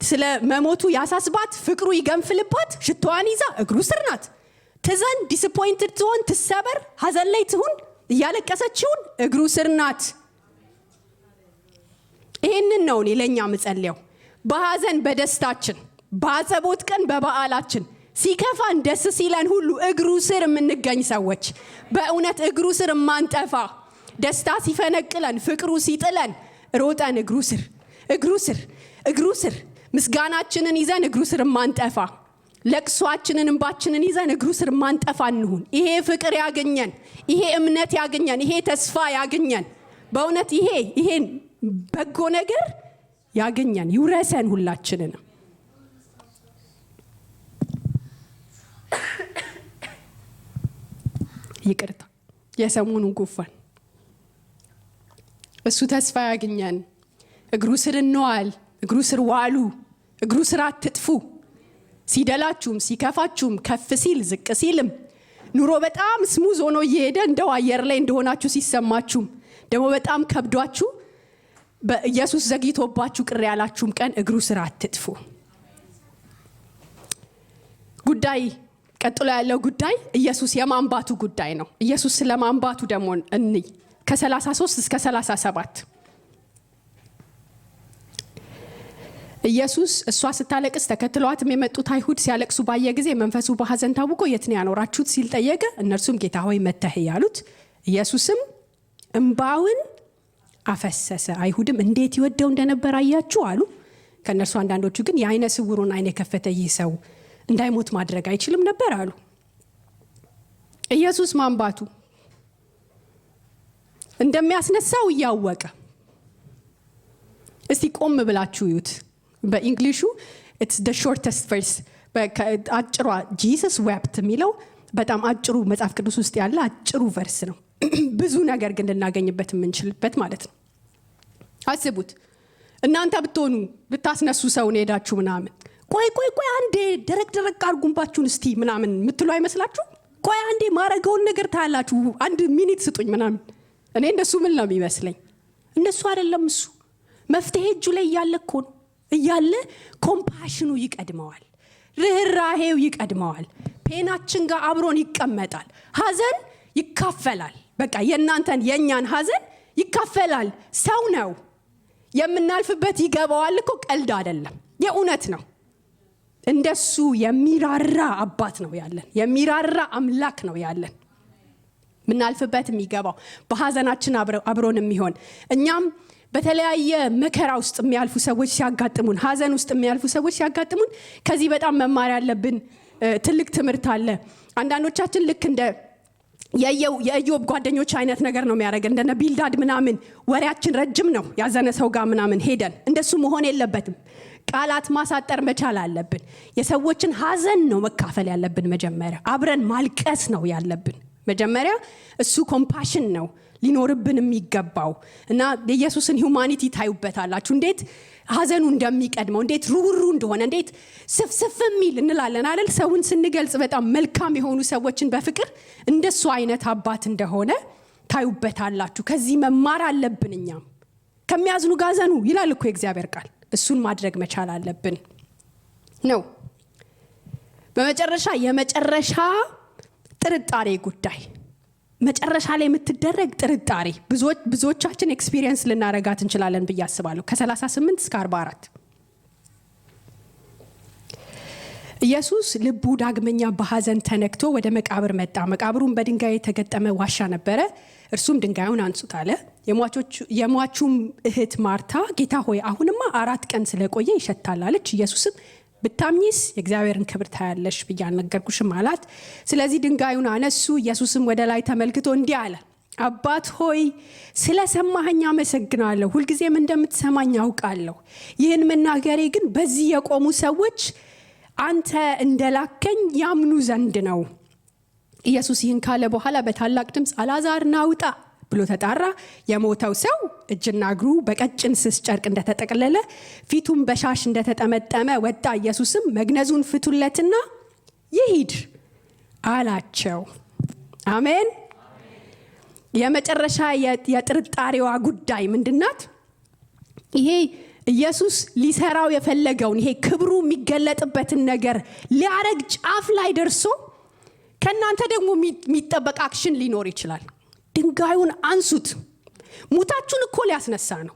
ስለ መሞቱ ያሳስባት፣ ፍቅሩ ይገንፍልባት፣ ሽቶዋን ይዛ እግሩ ስር ናት። ትዘን ዲስፖይንትድ ትሆን፣ ትሰበር፣ ሀዘን ላይ ትሁን፣ እያለቀሰችውን እግሩ ስር ናት። ይሄንን ነው እኔ ለኛ ምጸልየው። በሀዘን በደስታችን፣ በአዘቦት ቀን በበዓላችን፣ ሲከፋን ደስ ሲለን ሁሉ እግሩ ስር የምንገኝ ሰዎች፣ በእውነት እግሩ ስር ማንጠፋ፣ ደስታ ሲፈነቅለን፣ ፍቅሩ ሲጥለን ሮጠን እግሩ ስር እግሩ ስር እግሩ ስር ምስጋናችንን ይዘን እግሩ ስር ማንጠፋ፣ ለቅሷችንን እንባችንን ይዘን እግሩ ስር ማንጠፋ እንሁን። ይሄ ፍቅር ያገኘን፣ ይሄ እምነት ያገኘን፣ ይሄ ተስፋ ያገኘን፣ በእውነት ይሄን በጎ ነገር ያገኘን ይውረሰን ሁላችንንም። ይቅርታ የሰሞኑን ጉንፋን። እሱ ተስፋ ያገኘን። እግሩ ስር እንዋል፣ እግሩ ስር ዋሉ፣ እግሩ ስር አትጥፉ። ሲደላችሁም ሲከፋችሁም ከፍ ሲል ዝቅ ሲልም ኑሮ በጣም ስሙዝ ሆኖ እየሄደ እንደው አየር ላይ እንደሆናችሁ ሲሰማችሁም ደግሞ በጣም ከብዷችሁ በኢየሱስ ዘግይቶባችሁ ቅር ያላችሁም ቀን እግሩ ስር አትጥፉ። ጉዳይ ቀጥሎ ያለው ጉዳይ ኢየሱስ የማንባቱ ጉዳይ ነው። ኢየሱስ ስለማንባቱ ደግሞ እንይ ከ33 እስከ 37 ኢየሱስ እሷ ስታለቅስ ተከትለዋትም የመጡት አይሁድ ሲያለቅሱ ባየ ጊዜ መንፈሱ በሐዘን ታውቆ የት ነው ያኖራችሁት ሲል ጠየቀ። እነርሱም ጌታ ሆይ መተህ ያሉት። ኢየሱስም እንባውን አፈሰሰ። አይሁድም እንዴት ይወደው እንደነበር አያችሁ አሉ። ከነርሱ አንዳንዶቹ ግን የዓይነ ስውሩን ዓይን የከፈተ ይህ ሰው እንዳይሞት ማድረግ አይችልም ነበር አሉ። ኢየሱስ ማንባቱ እንደሚያስነሳው እያወቀ እስቲ ቆም ብላችሁ ይዩት። በእንግሊሹ it's the shortest verse አጭሯ Jesus wept የሚለው በጣም አጭሩ መጽሐፍ ቅዱስ ውስጥ ያለ አጭሩ ቨርስ ነው። ብዙ ነገር ግን ልናገኝበት የምንችልበት ማለት ነው። አስቡት እናንተ ብትሆኑ ልታስነሱ ሰውን ሄዳችሁ ምናምን ቆይ አንዴ ደረቅ አርጉምባችሁን እስቲ ምናምን ምትሉ አይመስላችሁ? ቆይ አንዴ ማረገውን ነገር ታያላችሁ፣ አንድ ሚኒት ስጡኝ ምናምን። እኔ እንደሱ ምን ነው የሚመስለኝ? እንደሱ አይደለም። እሱ መፍትሄ እጁ ላይ እያለ እኮ ነው። እያለ ኮምፓሽኑ ይቀድመዋል፣ ርህራሄው ይቀድመዋል። ፔናችን ጋር አብሮን ይቀመጣል። ሀዘን ይካፈላል። በቃ የእናንተን የእኛን ሀዘን ይካፈላል። ሰው ነው የምናልፍበት፣ ይገባዋል እኮ ቀልድ አይደለም፣ የእውነት ነው። እንደሱ የሚራራ አባት ነው ያለን፣ የሚራራ አምላክ ነው ያለን። ምናልፍበት የሚገባው በሀዘናችን አብሮን የሚሆን እኛም በተለያየ መከራ ውስጥ የሚያልፉ ሰዎች ሲያጋጥሙን፣ ሀዘን ውስጥ የሚያልፉ ሰዎች ሲያጋጥሙን ከዚህ በጣም መማር ያለብን ትልቅ ትምህርት አለ። አንዳንዶቻችን ልክ እንደ የኢዮብ ጓደኞች አይነት ነገር ነው የሚያደርገን። እንደነ ቢልዳድ ምናምን ወሬያችን ረጅም ነው፣ ያዘነ ሰው ጋር ምናምን ሄደን። እንደሱ መሆን የለበትም። ቃላት ማሳጠር መቻል አለብን። የሰዎችን ሀዘን ነው መካፈል ያለብን። መጀመሪያ አብረን ማልቀስ ነው ያለብን። መጀመሪያ እሱ ኮምፓሽን ነው ሊኖርብን የሚገባው እና የኢየሱስን ሂዩማኒቲ ታዩበታላችሁ። እንዴት ሀዘኑ እንደሚቀድመው፣ እንዴት ሩሩ እንደሆነ፣ እንዴት ስፍስፍ የሚል እንላለን አይደል? ሰውን ስንገልጽ በጣም መልካም የሆኑ ሰዎችን በፍቅር እንደሱ አይነት አባት እንደሆነ ታዩበታላችሁ። ከዚህ መማር አለብን። እኛም ከሚያዝኑ ጋዘኑ ይላል እኮ የእግዚአብሔር ቃል። እሱን ማድረግ መቻል አለብን ነው። በመጨረሻ የመጨረሻ ጥርጣሬ ጉዳይ፣ መጨረሻ ላይ የምትደረግ ጥርጣሬ ብዙዎቻችን ኤክስፒሪየንስ ልናረጋት እንችላለን ብዬ አስባለሁ። ከ38 እስከ 44 ኢየሱስ ልቡ ዳግመኛ በሐዘን ተነክቶ ወደ መቃብር መጣ። መቃብሩን በድንጋይ የተገጠመ ዋሻ ነበረ። እርሱም ድንጋዩን አንሱት አለ። የሟቹም እህት ማርታ ጌታ ሆይ አሁንማ 4 ቀን ስለቆየ ይሸታል አለች። ኢየሱስም ብታምኚስ የእግዚአብሔርን ክብር ታያለሽ ብዬ አልነገርኩሽም አላት። ስለዚህ ድንጋዩን አነሱ። ኢየሱስም ወደ ላይ ተመልክቶ እንዲህ አለ፣ አባት ሆይ ስለሰማኸኝ አመሰግናለሁ። ሁልጊዜም እንደምትሰማኝ አውቃለሁ። ይህን መናገሬ ግን በዚህ የቆሙ ሰዎች አንተ እንደላከኝ ያምኑ ዘንድ ነው። ኢየሱስ ይህን ካለ በኋላ በታላቅ ድምፅ አልዓዛር ና ውጣ ብሎ ተጣራ። የሞተው ሰው እጅና እግሩ በቀጭን ስስ ጨርቅ እንደተጠቀለለ ፊቱም በሻሽ እንደተጠመጠመ ወጣ። ኢየሱስም መግነዙን ፍቱለትና ይሂድ አላቸው። አሜን። የመጨረሻ የጥርጣሬዋ ጉዳይ ምንድናት? ይሄ ኢየሱስ ሊሰራው የፈለገውን ይሄ ክብሩ የሚገለጥበትን ነገር ሊያረግ ጫፍ ላይ ደርሶ ከናንተ ደግሞ የሚጠበቅ አክሽን ሊኖር ይችላል። ድንጋዩን አንሱት። ሙታችሁን እኮ ሊያስነሳ ነው።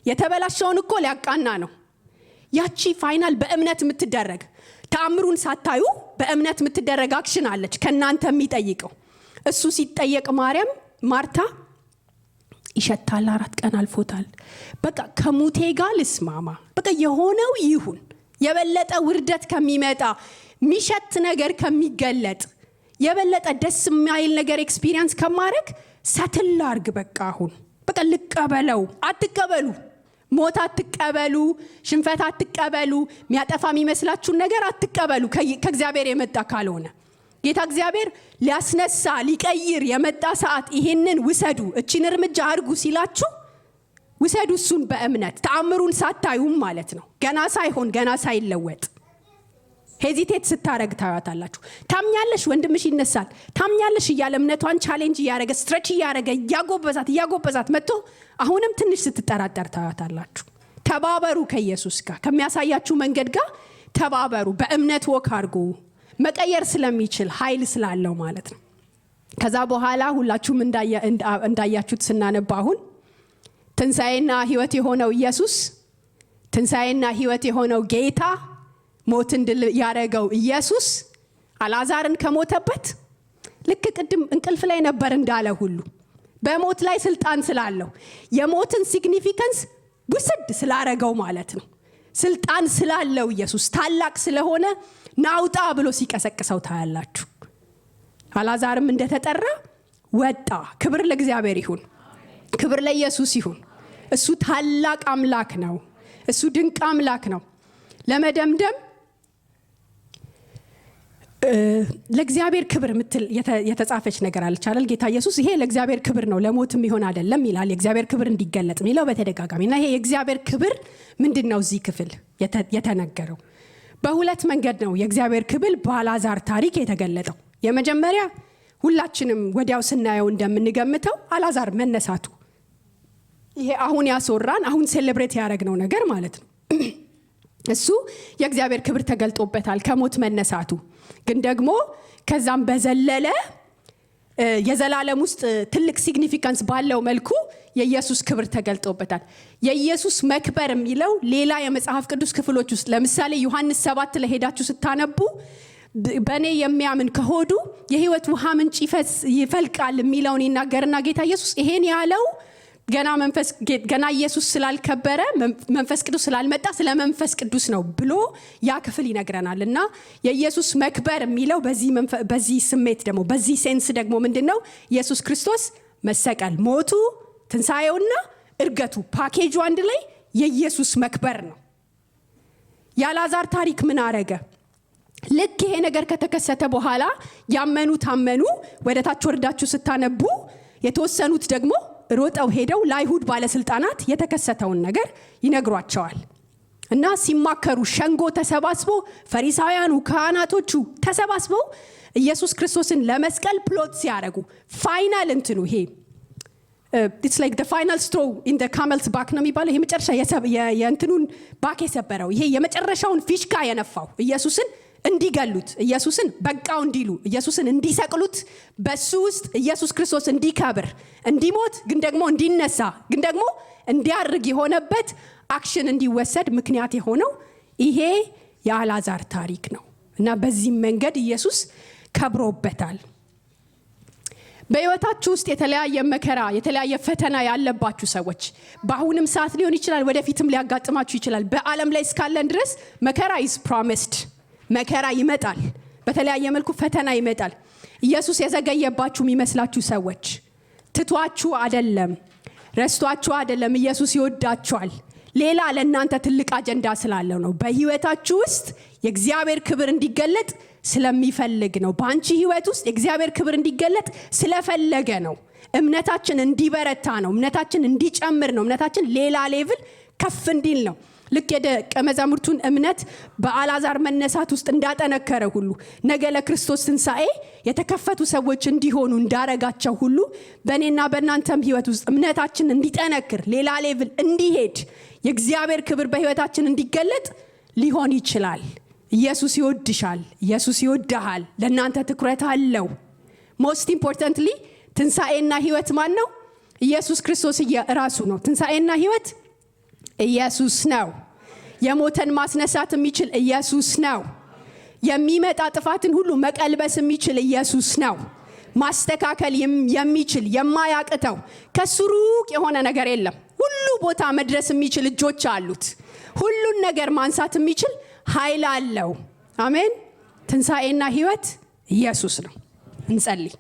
የተበላሸውን እኮ ሊያቃና ነው። ያቺ ፋይናል በእምነት የምትደረግ ተአምሩን ሳታዩ በእምነት የምትደረግ አክሽን አለች ከናንተ የሚጠይቀው። እሱ ሲጠየቅ ማርታ ይሸታል፣ 4 ቀን አልፎታል፣ በቃ ከሙቴ ጋር ልስማማ፣ በቃ የሆነው ይሁን፣ የበለጠ ውርደት ከሚመጣ ሚሸት ነገር ከሚገለጥ የበለጠ ደስ የሚያይል ነገር ኤክስፒሪየንስ ከማድረግ ሰትል አርግ፣ በቃ አሁን በቃ ልቀበለው። አትቀበሉ፣ ሞት አትቀበሉ፣ ሽንፈት አትቀበሉ፣ የሚያጠፋ የሚመስላችሁን ነገር አትቀበሉ ከእግዚአብሔር የመጣ ካልሆነ። ጌታ እግዚአብሔር ሊያስነሳ ሊቀይር የመጣ ሰዓት ይሄንን ውሰዱ፣ እቺን እርምጃ አድርጉ ሲላችሁ ውሰዱ። እሱን በእምነት ተአምሩን ሳታዩም ማለት ነው። ገና ሳይሆን ገና ሳይለወጥ ሄዚቴት ስታረግ ታያታላችሁ። ታምኛለሽ፣ ወንድምሽ ይነሳል፣ ታምኛለሽ እያለ እምነቷን ቻሌንጅ እያረገ ስትሬች እያረገ እያጎበዛት መጥቶ አሁንም ትንሽ ስትጠራጠር ታያታላችሁ። ተባበሩ ከኢየሱስ ጋር፣ ከሚያሳያችሁ መንገድ ጋር ተባበሩ። በእምነት ወክ አድርጉ። መቀየር ስለሚችል ኃይል ስላለው ማለት ነው። ከዛ በኋላ ሁላችሁም እንዳያችሁት ስናነባ አሁን ትንሣኤና ሕይወት የሆነው ኢየሱስ፣ ትንሣኤና ሕይወት የሆነው ጌታ፣ ሞትን ድል ያረገው ኢየሱስ አልዓዛርን ከሞተበት ልክ ቅድም እንቅልፍ ላይ ነበር እንዳለ ሁሉ በሞት ላይ ስልጣን ስላለው የሞትን ሲግኒፊካንስ ውስድ ስላረገው ማለት ነው። ስልጣን ስላለው ኢየሱስ ታላቅ ስለሆነ ናውጣ ብሎ ሲቀሰቅሰው ታያላችሁ። አልዓዛርም እንደተጠራ ወጣ። ክብር ለእግዚአብሔር ይሁን፣ ክብር ለኢየሱስ ይሁን። እሱ ታላቅ አምላክ ነው። እሱ ድንቅ አምላክ ነው። ለመደምደም ለእግዚአብሔር ክብር ምትል የተጻፈች ነገር አለቻለል። ጌታ ኢየሱስ ይሄ ለእግዚአብሔር ክብር ነው ለሞትም ይሆን አይደለም ይላል። የእግዚአብሔር ክብር እንዲገለጥ ሚለው በተደጋጋሚና ይሄ የእግዚአብሔር ክብር ምንድነው? እዚህ ክፍል የተነገረው በሁለት መንገድ ነው። የእግዚአብሔር ክብር በአልዓዛር ታሪክ የተገለጠው የመጀመሪያ ሁላችንም ወዲያው ስናየው እንደምንገምተው አልዓዛር መነሳቱ፣ ይሄ አሁን ያስወራን አሁን ሴሌብሬት ያደረግነው ነገር ማለት ነው። እሱ የእግዚአብሔር ክብር ተገልጦበታል ከሞት መነሳቱ። ግን ደግሞ ከዛም በዘለለ የዘላለም ውስጥ ትልቅ ሲግኒፊካንስ ባለው መልኩ የኢየሱስ ክብር ተገልጦበታል። የኢየሱስ መክበር የሚለው ሌላ የመጽሐፍ ቅዱስ ክፍሎች ውስጥ ለምሳሌ ዮሐንስ 7 ላይ ሄዳችሁ ስታነቡ በእኔ የሚያምን ከሆዱ የሕይወት ውሃ ምንጭ ይፈልቃል የሚለውን ይናገርና ጌታ ኢየሱስ ይሄን ያለው ገና ኢየሱስ ስላልከበረ መንፈስ ቅዱስ ስላልመጣ ስለ መንፈስ ቅዱስ ነው ብሎ ያ ክፍል ይነግረናል። እና የኢየሱስ መክበር የሚለው በዚህ ስሜት ደግሞ በዚህ ሴንስ ደግሞ ምንድነው? ኢየሱስ ክርስቶስ መሰቀል፣ ሞቱ፣ ትንሣኤውና እርገቱ ፓኬጁ አንድ ላይ የኢየሱስ መክበር ነው። የአልዓዛር ታሪክ ምን አረገ? ልክ ይሄ ነገር ከተከሰተ በኋላ ያመኑ ታመኑ። ወደ ታች ወርዳችሁ ስታነቡ የተወሰኑት ደግሞ ሮጠው ሄደው ለአይሁድ ባለስልጣናት የተከሰተውን ነገር ይነግሯቸዋል። እና ሲማከሩ ሸንጎ ተሰባስቦ ፈሪሳውያኑ ካህናቶቹ ተሰባስበው ኢየሱስ ክርስቶስን ለመስቀል ፕሎት ሲያደርጉ ፋይናል እንትኑ ይሄ it's like the final straw in the camel's back ነው የሚባለው። ይሄ መጨረሻ የእንትኑን ባክ የሰበረው ይሄ የመጨረሻውን ፊሽካ የነፋው ኢየሱስን እንዲገሉት፣ ኢየሱስን በቃው እንዲሉ፣ ኢየሱስን እንዲሰቅሉት፣ በሱ ውስጥ ኢየሱስ ክርስቶስ እንዲከብር፣ እንዲሞት፣ ግን ደግሞ እንዲነሳ፣ ግን ደግሞ እንዲያርግ የሆነበት አክሽን እንዲወሰድ ምክንያት የሆነው ይሄ የአልዓዛር ታሪክ ነው። እና በዚህ መንገድ ኢየሱስ ከብሮበታል። በህይወታችሁ ውስጥ የተለያየ መከራ የተለያየ ፈተና ያለባችሁ ሰዎች በአሁንም ሰዓት ሊሆን ይችላል ወደፊትም ሊያጋጥማችሁ ይችላል። በዓለም ላይ እስካለን ድረስ መከራ is promised። መከራ ይመጣል፣ በተለያየ መልኩ ፈተና ይመጣል። ኢየሱስ የዘገየባችሁ የሚመስላችሁ ሰዎች ትቷችሁ አይደለም፣ ረስቷችሁ አይደለም። ኢየሱስ ይወዳችኋል። ሌላ ለእናንተ ትልቅ አጀንዳ ስላለው ነው። በህይወታችሁ ውስጥ የእግዚአብሔር ክብር እንዲገለጥ ስለሚፈልግ ነው። በአንቺ ህይወት ውስጥ የእግዚአብሔር ክብር እንዲገለጥ ስለፈለገ ነው። እምነታችን እንዲበረታ ነው። እምነታችን እንዲጨምር ነው። እምነታችን ሌላ ሌቭል ከፍ እንዲል ነው። ልክ የደቀ መዛሙርቱን እምነት በአልዓዛር መነሳት ውስጥ እንዳጠነከረ ሁሉ ነገ ለክርስቶስ ትንሣኤ የተከፈቱ ሰዎች እንዲሆኑ እንዳረጋቸው ሁሉ በእኔና በእናንተም ህይወት ውስጥ እምነታችን እንዲጠነክር ሌላ ሌቭል እንዲሄድ የእግዚአብሔር ክብር በህይወታችን እንዲገለጥ ሊሆን ይችላል። ኢየሱስ ይወድሻል። ኢየሱስ ይወድሃል። ለእናንተ ትኩረት አለው። ሞስት ኢምፖርታንትሊ ትንሣኤና ህይወት ማን ነው? ኢየሱስ ክርስቶስ ራሱ ነው። ትንሣኤና ህይወት ኢየሱስ ነው። የሞተን ማስነሳት የሚችል ኢየሱስ ነው። የሚመጣ ጥፋትን ሁሉ መቀልበስ የሚችል ኢየሱስ ነው። ማስተካከል የሚችል የማያቅተው ከሱ ሩቅ የሆነ ነገር የለም። ሁሉ ቦታ መድረስ የሚችል እጆች አሉት። ሁሉን ነገር ማንሳት የሚችል ኃይል አለው። አሜን። ትንሣኤና ህይወት ኢየሱስ ነው። እንጸልይ።